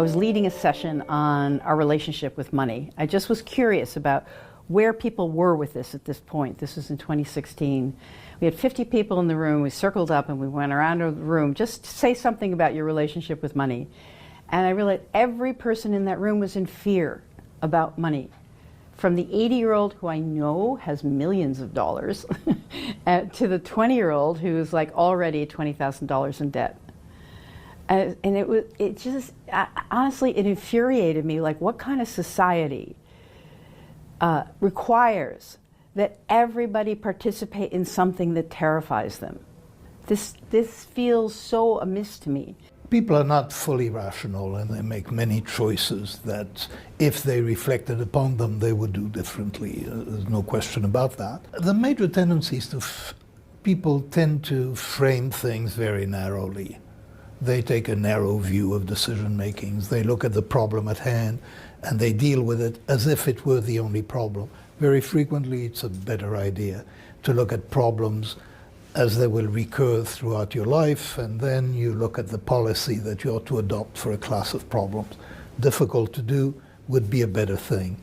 I was leading a session on our relationship with money. I just was curious about where people were with this at this point. This was in 2016. We had 50 people in the room. We circled up and we went around the room just to say something about your relationship with money. And I realized every person in that room was in fear about money. From the 80-year-old who I know has millions of dollars to the 20-year-old who's like already $20,000 in debt. And honestly, it infuriated me, like what kind of society requires that everybody participate in something that terrifies them. This feels so amiss to me. People are not fully rational, and they make many choices that if they reflected upon them, they would do differently. There's no question about that. The major tendency is people tend to frame things very narrowly. They take a narrow view of decision makings. They look at the problem at hand and they deal with it as if it were the only problem. Very frequently, it's a better idea to look at problems as they will recur throughout your life, and then you look at the policy that you ought to adopt for a class of problems. Difficult to do would be a better thing.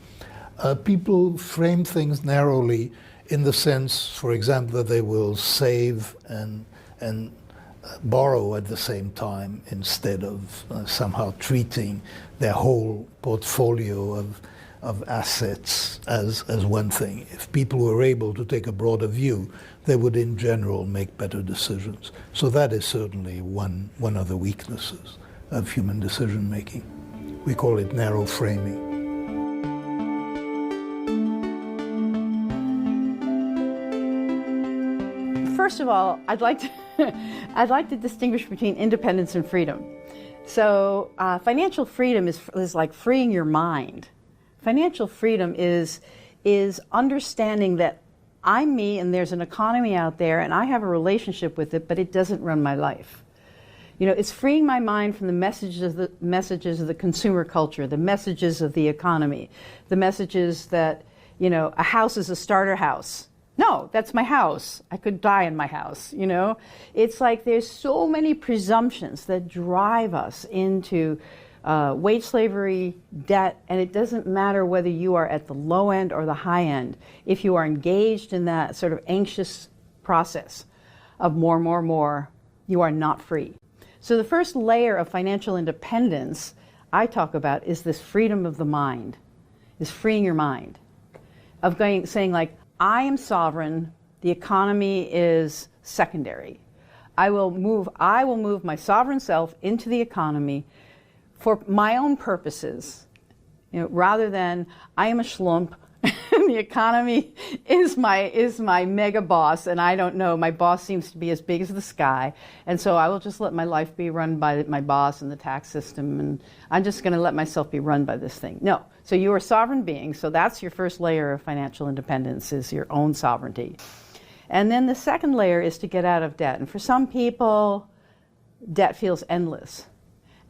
People frame things narrowly in the sense, for example, that they will save and borrow at the same time instead of somehow treating their whole portfolio of assets as one thing. If people were able to take a broader view, they would in general make better decisions. So that is certainly one of the weaknesses of human decision making. We call it narrow framing. First of all, I'd like to distinguish between independence and freedom. So financial freedom is like freeing your mind. Financial freedom is understanding that I'm me and there's an economy out there and I have a relationship with it, but it doesn't run my life. You know, it's freeing my mind from the messages of the consumer culture, the messages of the economy, the messages that, you know, a house is a starter house. No, that's my house. I could die in my house, you know? It's like there's so many presumptions that drive us into wage slavery, debt, and it doesn't matter whether you are at the low end or the high end. If you are engaged in that sort of anxious process of more, you are not free. So the first layer of financial independence I talk about is this freedom of the mind, is freeing your mind, of saying like, I am sovereign, the economy is secondary. I will move my sovereign self into the economy for my own purposes, you know, rather than I am a schlump and the economy is my mega boss and I don't know, my boss seems to be as big as the sky, and so I will just let my life be run by my boss and the tax system, and I'm just going to let myself be run by this thing. No. So you are a sovereign being, so that's your first layer of financial independence, is your own sovereignty. And then the second layer is to get out of debt. And for some people, debt feels endless.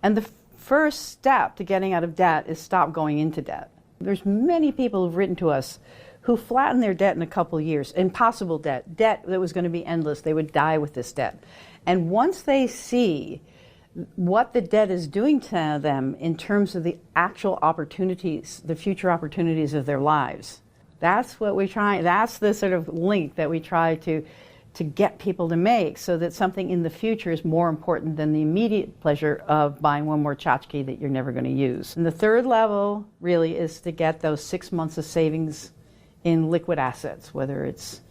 And the first step to getting out of debt is stop going into debt. There's many people who've written to us who flattened their debt in a couple years, impossible debt that was going to be endless. They would die with this debt. And once they see what the debt is doing to them in terms of the actual opportunities, the future opportunities of their lives, that's the sort of link that we try to get people to make, so that something in the future is more important than the immediate pleasure of buying one more tchotchke that you're never going to use. And the third level really is to get those 6 months of savings in liquid assets, whether it's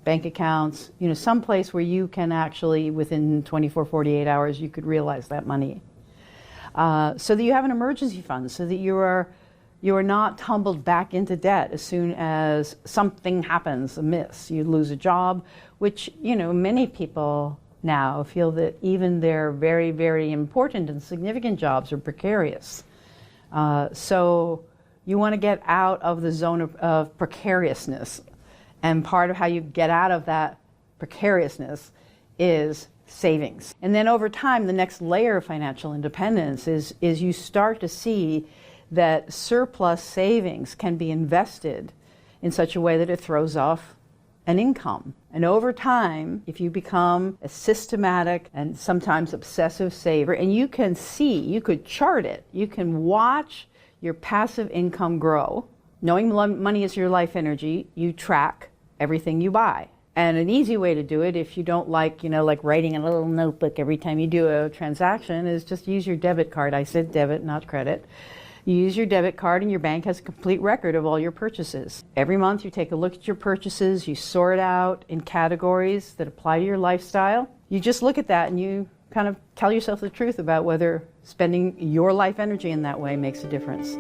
bank accounts, you know, someplace where you can actually, within 24, 48 hours, you could realize that money. So that you have an emergency fund, so that you are not tumbled back into debt as soon as something happens amiss. You lose a job, which, you know, many people now feel that even their very, very important and significant jobs are precarious. So you want to get out of the zone of precariousness. And part of how you get out of that precariousness is savings. And then over time, the next layer of financial independence is you start to see that surplus savings can be invested in such a way that it throws off an income. And over time, if you become a systematic and sometimes obsessive saver, and you can see, you could chart it, you can watch your passive income grow. Knowing money is your life energy, you track everything you buy. And an easy way to do it, if you don't like, like writing a little notebook every time you do a transaction, is just use your debit card. I said debit, not credit. You use your debit card and your bank has a complete record of all your purchases. Every month you take a look at your purchases, you sort out in categories that apply to your lifestyle. You just look at that and you kind of tell yourself the truth about whether spending your life energy in that way makes a difference.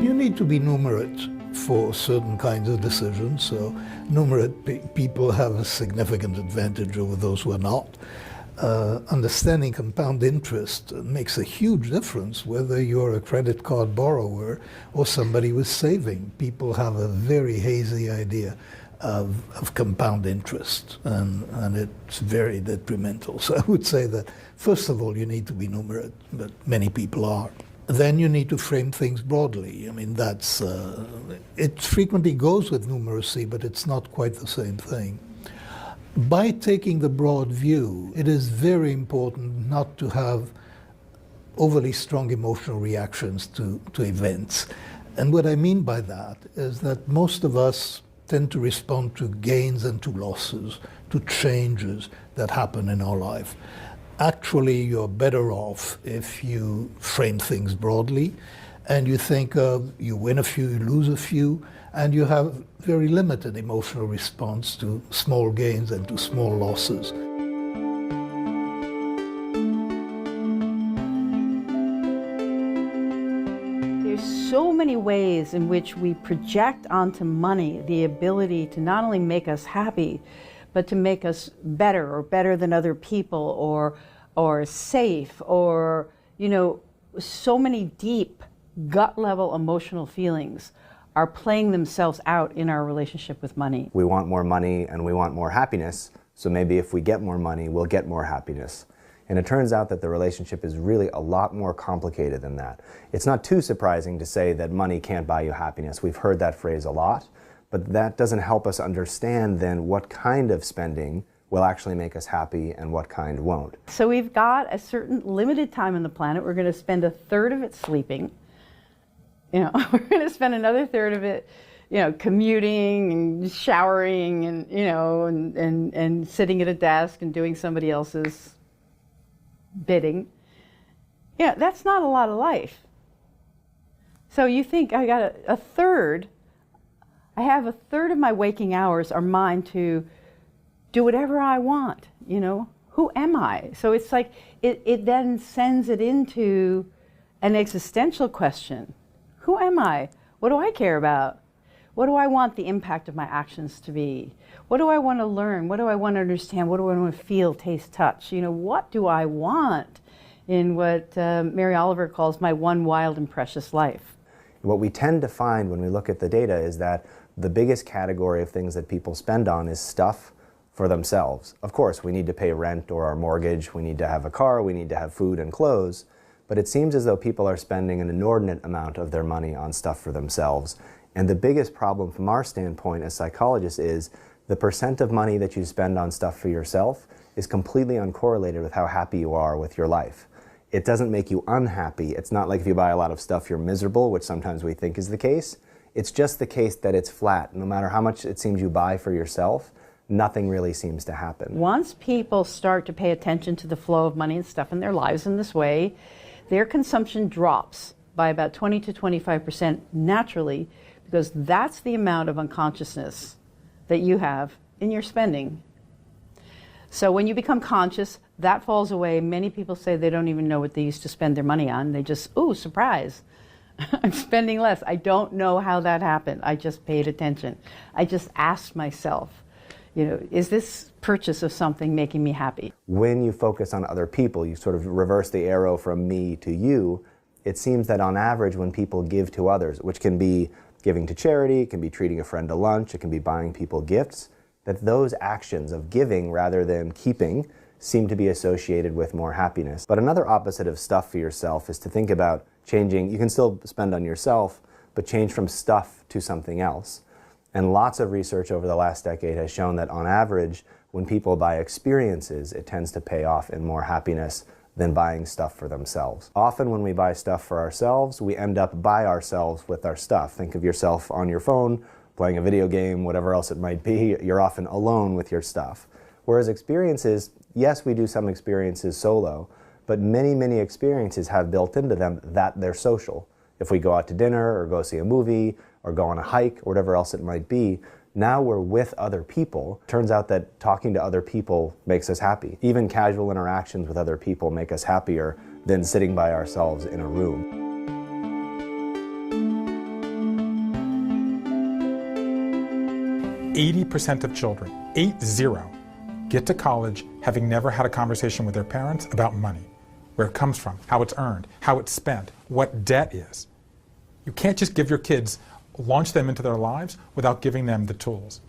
You need to be numerate for certain kinds of decisions. So numerate people have a significant advantage over those who are not. Understanding compound interest makes a huge difference whether you're a credit card borrower or somebody who's saving. People have a very hazy idea of compound interest, and it's very detrimental. So I would say that, first of all, you need to be numerate, but many people are. Then you need to frame things broadly. I mean, it frequently goes with numeracy, but it's not quite the same thing. By taking the broad view, it is very important not to have overly strong emotional reactions to events. And what I mean by that is that most of us tend to respond to gains and to losses, to changes that happen in our life. Actually, you're better off if you frame things broadly and you think of you win a few, you lose a few, and you have very limited emotional response to small gains and to small losses. There's so many ways in which we project onto money the ability to not only make us happy, but to make us better or better than other people or safe or, so many deep gut level emotional feelings are playing themselves out in our relationship with money. We want more money and we want more happiness, so maybe if we get more money, we'll get more happiness. And it turns out that the relationship is really a lot more complicated than that. It's not too surprising to say that money can't buy you happiness. We've heard that phrase a lot, but that doesn't help us understand then what kind of spending will actually make us happy and what kind won't. So we've got a certain limited time on the planet. We're going to spend a third of it sleeping. We're going to spend another third of it, commuting and showering and, and sitting at a desk and doing somebody else's bidding. That's not a lot of life. So you think I got a third, I have a third of my waking hours are mine to do whatever I want, Who am I? So it's like, it then sends it into an existential question. Who am I? What do I care about? What do I want the impact of my actions to be? What do I want to learn? What do I want to understand? What do I want to feel, taste, touch? What do I want in what Mary Oliver calls my one wild and precious life? What we tend to find when we look at the data is that the biggest category of things that people spend on is stuff for themselves. Of course, we need to pay rent or our mortgage, we need to have a car, we need to have food and clothes, but it seems as though people are spending an inordinate amount of their money on stuff for themselves. And the biggest problem from our standpoint as psychologists is the percent of money that you spend on stuff for yourself is completely uncorrelated with how happy you are with your life. It doesn't make you unhappy. It's not like if you buy a lot of stuff, you're miserable, which sometimes we think is the case. It's just the case that it's flat. No matter how much it seems you buy for yourself, nothing really seems to happen. Once people start to pay attention to the flow of money and stuff in their lives in this way, their consumption drops by about 20 to 25% naturally, because that's the amount of unconsciousness that you have in your spending. So when you become conscious, that falls away. Many people say they don't even know what they used to spend their money on. They just, ooh, surprise, I'm spending less. I don't know how that happened. I just paid attention. I just asked myself, is this purchase of something making me happy? When you focus on other people, you sort of reverse the arrow from me to you. It seems that on average, when people give to others, which can be giving to charity, it can be treating a friend to lunch, it can be buying people gifts, that those actions of giving rather than keeping seem to be associated with more happiness. But another opposite of stuff for yourself is to think about changing. You can still spend on yourself, but change from stuff to something else. And lots of research over the last decade has shown that on average, when people buy experiences, it tends to pay off in more happiness than buying stuff for themselves. Often when we buy stuff for ourselves, we end up by ourselves with our stuff. Think of yourself on your phone, playing a video game, whatever else it might be. You're often alone with your stuff. Whereas experiences, yes, we do some experiences solo, but many, many experiences have built into them that they're social. If we go out to dinner or go see a movie or go on a hike or whatever else it might be, now we're with other people. Turns out that talking to other people makes us happy. Even casual interactions with other people make us happier than sitting by ourselves in a room. 80% of children, 80, get to college having never had a conversation with their parents about money, where it comes from, how it's earned, how it's spent, what debt is. You can't just give your kids, launch them into their lives without giving them the tools.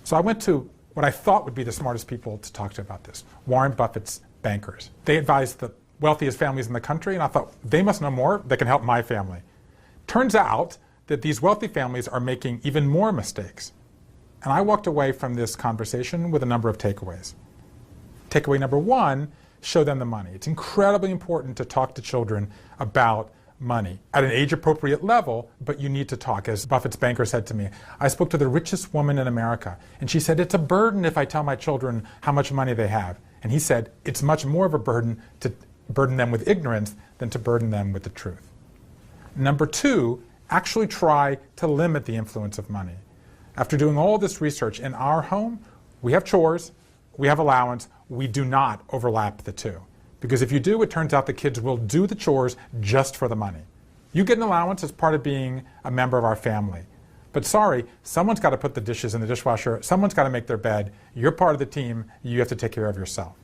So I went to what I thought would be the smartest people to talk to about this, Warren Buffett's bankers. They advise the wealthiest families in the country, and I thought, they must know more that can help my family. Turns out that these wealthy families are making even more mistakes. And I walked away from this conversation with a number of takeaways. Takeaway number one, show them the money. It's incredibly important to talk to children about money at an age-appropriate level, but you need to talk. As Buffett's banker said to me, I spoke to the richest woman in America, and she said, it's a burden if I tell my children how much money they have. And he said, it's much more of a burden to burden them with ignorance than to burden them with the truth. Number two, actually try to limit the influence of money. After doing all this research in our home, we have chores, we have allowance, we do not overlap the two. Because if you do, it turns out the kids will do the chores just for the money. You get an allowance as part of being a member of our family. But sorry, someone's got to put the dishes in the dishwasher, someone's got to make their bed, you're part of the team, you have to take care of yourself.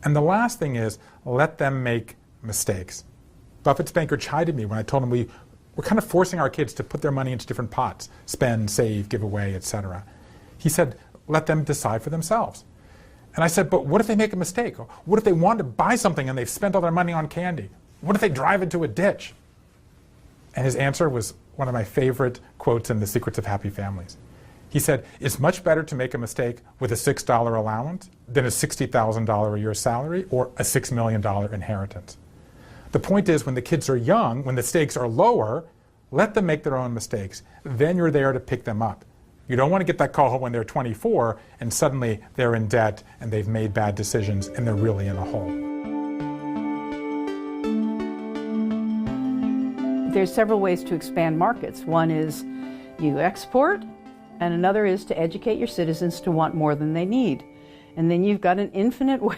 And the last thing is, let them make mistakes. Buffett's banker chided me when I told him we're kind of forcing our kids to put their money into different pots, spend, save, give away, etc. He said, let them decide for themselves. And I said, but what if they make a mistake? What if they want to buy something and they've spent all their money on candy? What if they drive into a ditch? And his answer was one of my favorite quotes in The Secrets of Happy Families. He said, it's much better to make a mistake with a $6 allowance than a $60,000 a year salary or a $6 million inheritance. The point is, when the kids are young, when the stakes are lower, let them make their own mistakes. Then you're there to pick them up. You don't want to get that call when they're 24 and suddenly they're in debt and they've made bad decisions and they're really in a hole. There's several ways to expand markets. One is you export, and another is to educate your citizens to want more than they need. And then you've got an infinite way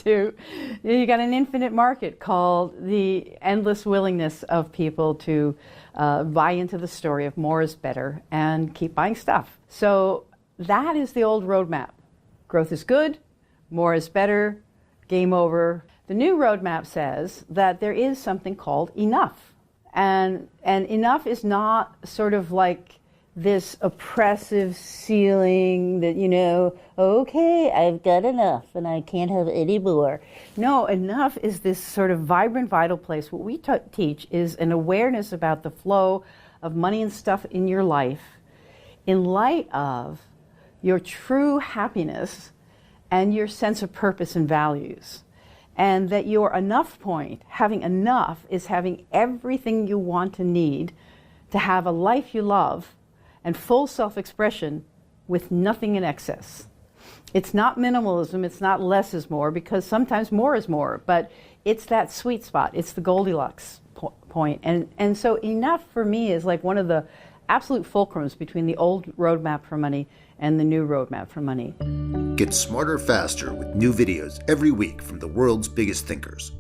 you got an infinite market called the endless willingness of people to buy into the story of more is better and keep buying stuff. So that is the old roadmap. Growth is good, more is better, game over. The new roadmap says that there is something called enough. And enough is not sort of like this oppressive ceiling that, okay, I've got enough and I can't have any more. No, enough is this sort of vibrant, vital place. What we teach is an awareness about the flow of money and stuff in your life in light of your true happiness and your sense of purpose and values. And that your enough point, having enough, is having everything you want and need to have a life you love and full self-expression with nothing in excess. It's not minimalism, it's not less is more, because sometimes more is more, but it's that sweet spot, it's the Goldilocks point. And so enough for me is like one of the absolute fulcrums between the old roadmap for money and the new roadmap for money. Get smarter faster with new videos every week from the world's biggest thinkers.